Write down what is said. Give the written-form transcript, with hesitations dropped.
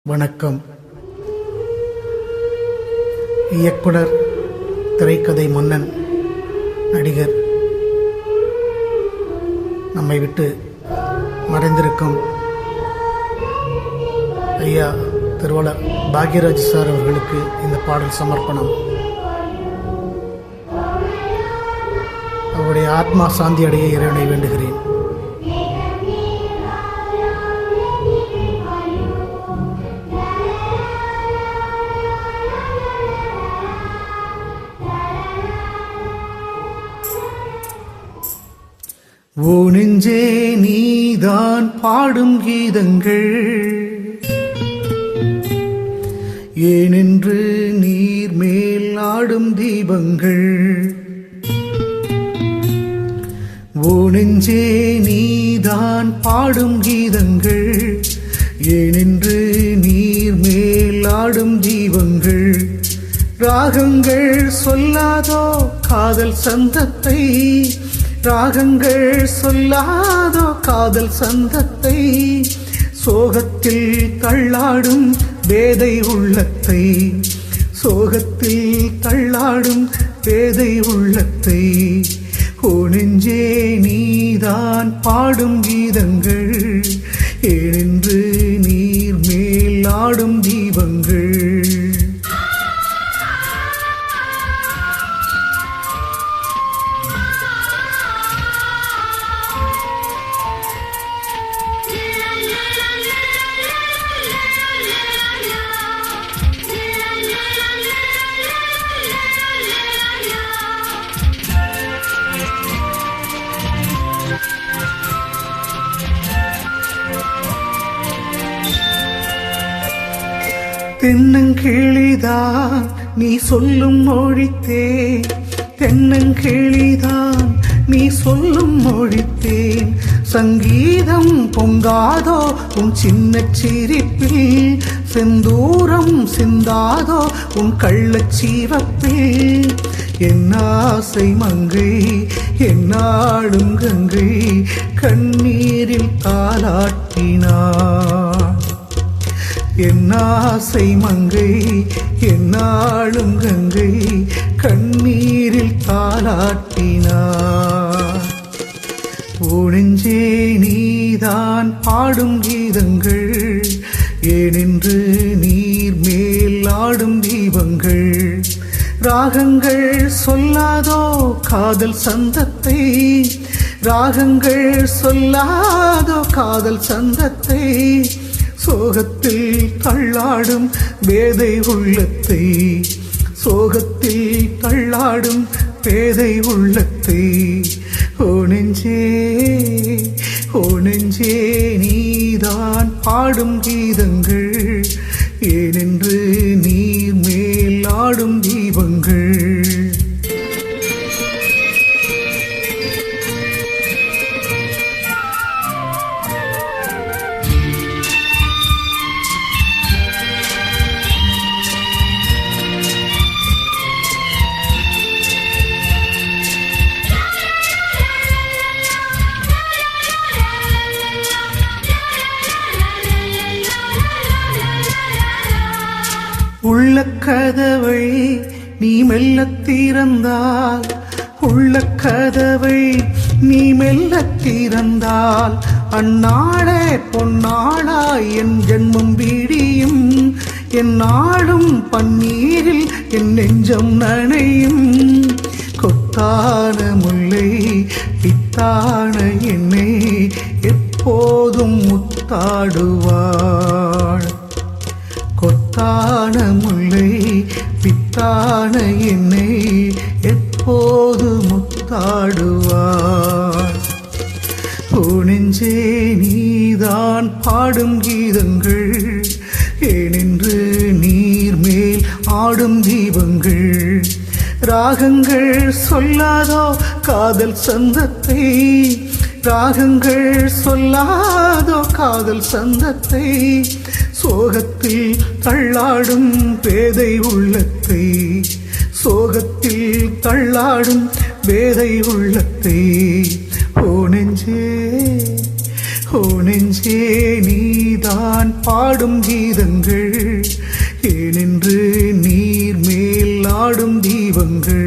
வணக்கம். இயக்குனர், திரைக்கதை மன்னன், நடிகர், நம்மை விட்டு மறைந்திருக்கும் ஐயா திருவாளர் பாக்யராஜ் சார் அவர்களுக்கு இந்த பாடல் சமர்ப்பணம். அவருடைய ஆத்மா சாந்தி அடைய இறைவனை வேண்டுகிறேன். ஓ நெஞ்சே, நீதான் பாடும் கீதங்கள், ஏனென்று நீர் மேல் ஆடும் தீபங்கள். ஓ நெஞ்சே, நீதான் பாடும் கீதங்கள், ஏனென்று நீர் மேல் ஆடும் தீபங்கள். ராகங்கள் சொல்லாதோ காதல் சந்தத்தை, ராகங்கள் சொல்லாதோ காதல் சந்தத்தை, சோகத்தில் தள்ளாடும் வேதை உள்ளத்தை, சோகத்தில் தள்ளாடும் வேதை உள்ளத்தை. ஓ நெஞ்சே, நீதான் பாடும் கீதங்கள், ஏனென்று நீர் மேல் ஆடும் தீபங்கள். தென்னங்கிளிதான் நீ சொல்லும் மொழித்தேன், தென்னங்கிளிதான் நீ சொல்லும் மொழித்தேன். சங்கீதம் பொங்காதோ உன் சின்ன சிரிப்பில், செந்தூரம் சிந்தாதோ உன் கள்ளச்சீவப்பில். என் ஆசை மங்கை என்னாடும் கங்கை கண்ணீரில் தாலாட்டினான். என் ஆசை மங்கை என்னாளும் கங்கை கண்ணீரில் தாலாட்டினார். ஓ நெஞ்சே, நீதான் பாடும் கீதங்கள், ஏனென்று நீர் மேல் ஆடும் தீபங்கள். ராகங்கள் சொல்லாதோ காதல் சந்தத்தை, ராகங்கள் சொல்லாதோ காதல் சந்தத்தை, சோகத்தில் தள்ளாடும் வேதை உள்ளத்தை, சோகத்தில் தள்ளாடும் வேதை உள்ளத்தை. ஓ நெஞ்சே, ஓ நெஞ்சே, நீதான் பாடும் கீதங்கள், ஏனென்று நீர் மேல் ஆடும் தீபங்கள். உள்ள கதவை நீ மெல்ல திறந்தால், உள்ள கதவை நீ மெல்ல திறந்தால், அந்நாளே பொன்னாளாய் என் ஜென்மம் விடியும். என் நாடும் பன்னீரில் என் நெஞ்சம் நனையும். கொத்தான முல்லை பித்தான என்னை எப்போதும் முத்தாடுவாள். கொத்தான முல்லை பித்தான என்னை எப்போது முத்தாடுவார். ஓ நெஞ்சே, நீதான் பாடும் கீதங்கள், ஏனென்று நீர் மேல் ஆடும் தீபங்கள். ராகங்கள் சொல்லாதோ காதல் சந்தத்தை, ராகங்கள் சொல்லாதோ காதல் சந்தத்தை, சோகத்தில் தள்ளாடும் பேதை உள்ளத்தை, சோகத்தில் தள்ளாடும் பேதை உள்ளத்தை. ஓ நெஞ்சே, ஓ ஓ நெஞ்சே நீதான் பாடும் கீதங்கள், ஏனென்று நீர் மேல் ஆடும் தீபங்கள்.